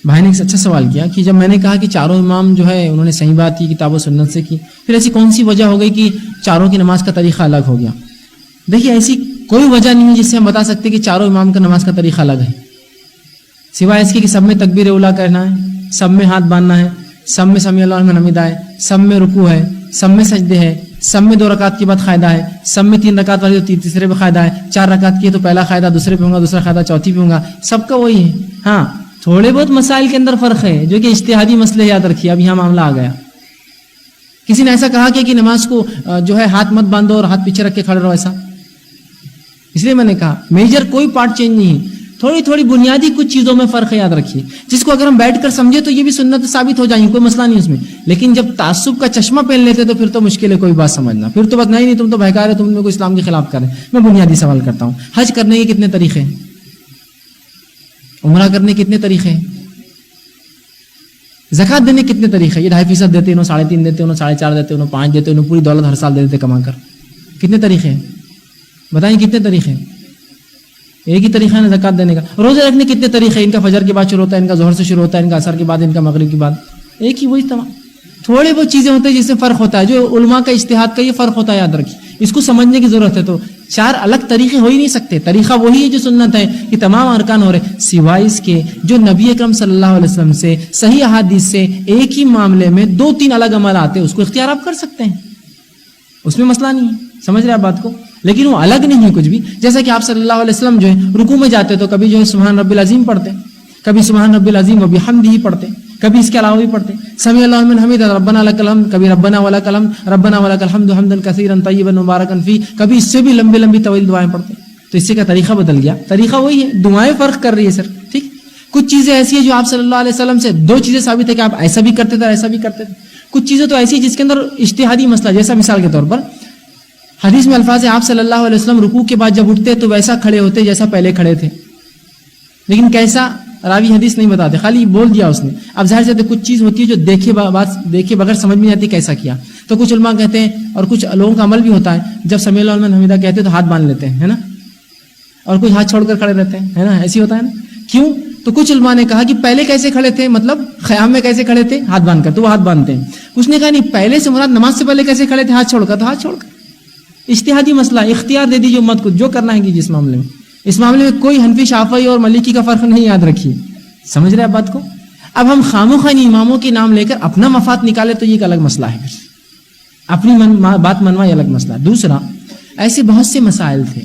بھائی نے ایک اچھا سوال کیا کہ جب میں نے کہا کہ چاروں امام جو ہے انہوں نے صحیح بات کی کتاب و سنت سے کی، پھر ایسی کون سی وجہ ہو گئی کہ چاروں کی نماز کا طریقہ الگ ہو گیا؟ دیکھیے ایسی کوئی وجہ نہیں ہے جس سے ہم بتا سکتے کہ چاروں امام کا نماز کا طریقہ الگ ہے، سوائے اس کے کہ سب میں تکبیر اولیٰ کہنا ہے، سب میں ہاتھ باندھنا ہے، سب میں سمیع اللہ لمن حمیدہ ہے، سب میں رکوع ہے، سب میں سجدے ہے، سب میں 2 رکعت کے بعد قاعدہ ہے، سب میں 3 رکعت والی تو تیسرے پہ قاعدہ ہے، 4 رکعت کی ہے تو پہلا قاعدہ دوسرے پہ ہوگا، دوسرا قاعدہ چوتھی پہ ہوگا، سب کا وہی ہے۔ ہاں تھوڑے بہت مسائل کے اندر فرق ہے جو کہ اجتہادی مسئلے، یاد رکھیے اب یہاں معاملہ آ گیا۔ کسی نے ایسا کہا کہ نماز کو جو ہے ہاتھ مت باندھو اور ہاتھ پیچھے رکھ کے کھڑے رہو، ایسا اس لیے میں نے کہا میجر کوئی پارٹ چینج نہیں ہے، تھوڑی تھوڑی بنیادی کچھ چیزوں میں فرق ہے، یاد رکھیے، جس کو اگر ہم بیٹھ کر سمجھے تو یہ بھی سنت ثابت ہو جائیں گی، کوئی مسئلہ نہیں اس میں، لیکن جب تعصب کا چشمہ پہن لیتے تو پھر تو مشکل ہے کوئی بات سمجھنا، پھر تو بات نہیں تم تو بہکار ہے، تم نے کوئی اسلام کے خلاف کر رہے۔ میں بنیادی سوال کرتا ہوں، حج کرنے کے کتنے طریقے ہیں؟ عمرہ کرنے کے کتنے طریقے ہیں؟ زکات دینے کے کتنے طریقے؟ یہ 2.5% دیتے، انہوں 3.5 دیتے، انہوں 4.5 دیتے، انہوں 5 دیتے، انہوں پوری دولت ہر سال دے دیتے کما کر۔ کتنے طریقے ہیں بتائیں، کتنے طریقے ہیں؟ ایک ہی طریقہ ہے زکات دینے کا۔ روزے رکھنے کتنے طریقے ہیں؟ ان کا فجر کے بعد شروع ہوتا ہے، ان کا ظہر سے شروع ہوتا ہے، ان کا عصر کے بعد، ان کا مغرب کے بعد، ایک ہی وہی تمام۔ تھوڑے بہت چیزیں ہوتی ہیں جس سے فرق ہوتا ہے، جو علماء کا اجتہاد کا یہ فرق ہوتا ہے، یاد رکھیے، اس کو سمجھنے کی ضرورت ہے۔ تو 4 الگ طریقے ہو ہی نہیں سکتے، طریقہ وہی ہے جو سنت ہے، کہ تمام ارکان ہو رہے، سوائے اس کے جو نبی اکرم صلی اللہ علیہ وسلم سے صحیح احادیث سے ایک ہی معاملے میں 2-3 الگ عمل آتے، اس کو اختیار آپ کر سکتے ہیں، اس میں مسئلہ نہیں ہے، سمجھ رہے آپ بات کو، لیکن وہ الگ نہیں ہے کچھ بھی۔ جیسا کہ آپ صلی اللہ علیہ وسلم جو ہے رکوع میں جاتے تو کبھی جو ہے سبحان رب العظیم پڑھتے، کبھی سبحان رب العظیم و بحمدہ پڑھتے، کبھی اس کے علاوہ بھی پڑھتے سمیع اللہ لمن حمیدہ ربنا لک الحمد، کبھی ربنا ولک الحمد، ربنا ولک الحمد حمدا کثیرا طیبا مبارکا فیہ، کبھی اس سے بھی لمبی لمبی طویل دعائیں پڑھتے۔ تو اس سے کا طریقہ بدل گیا، طریقہ وہی ہے، دعائیں فرق کر رہی ہے سر، ٹھیک۔ کچھ چیزیں ایسی ہیں جو آپ صلی اللہ علیہ وسلم سے 2 چیزیں ثابت ہے کہ آپ ایسا بھی کرتے تھے، ایسا بھی کرتے تھے۔ کچھ چیزیں تو ایسی جس کے اندر اجتہادی مسئلہ، جیسا مثال کے طور پر حدیث میں الفاظ ہے آپ صلی اللہ علیہ وسلم رکوع کے بعد جب اٹھتے تو ویسا کھڑے ہوتے جیسا پہلے کھڑے تھے، لیکن کیسا راوی حدیث نہیں بتاتے، خالی بول دیا اس نے۔ اب ظاہر سے کچھ چیز ہوتی ہے جو دیکھے بغیر سمجھ میں نہیں آتی کیسا کیا، تو کچھ علماء کہتے ہیں، اور کچھ لوگوں کا عمل بھی ہوتا ہے، جب سمیع اللہ لمن حمیدہ کہتے ہیں تو ہاتھ باندھ لیتے ہیں، ہے نا، اور کچھ ہاتھ چھوڑ کر کھڑے رہتے ہیں، ہے نا، ایسی ہوتا ہے نا، کیوں؟ تو کچھ علماء نے کہا کہ پہلے کیسے کھڑے تھے، مطلب قیام میں کیسے کھڑے تھے، ہاتھ باندھ کر، تو وہ ہاتھ باندھتے ہیں۔ کچھ نے کہا نہیں، پہلے سے مراد نماز سے پہلے کیسے کھڑے تھے، ہاتھ چھوڑ کر، تو ہاتھ چھوڑ کر۔ اجتہادی مسئلہ، اختیار دے دیجیے امت کو، جو کرنا ہے کیجیے اس معاملے میں۔ اس معاملے میں کوئی حنفی، شافعی اور مالکی کا فرق نہیں، یاد رکھیے، سمجھ رہے ہیں بات کو۔ اب ہم خاموخواہ اماموں کے نام لے کر اپنا مفاد نکالے تو یہ ایک الگ مسئلہ ہے، اپنی بات منوا یہ الگ مسئلہ ہے۔ دوسرا، ایسے بہت سے مسائل تھے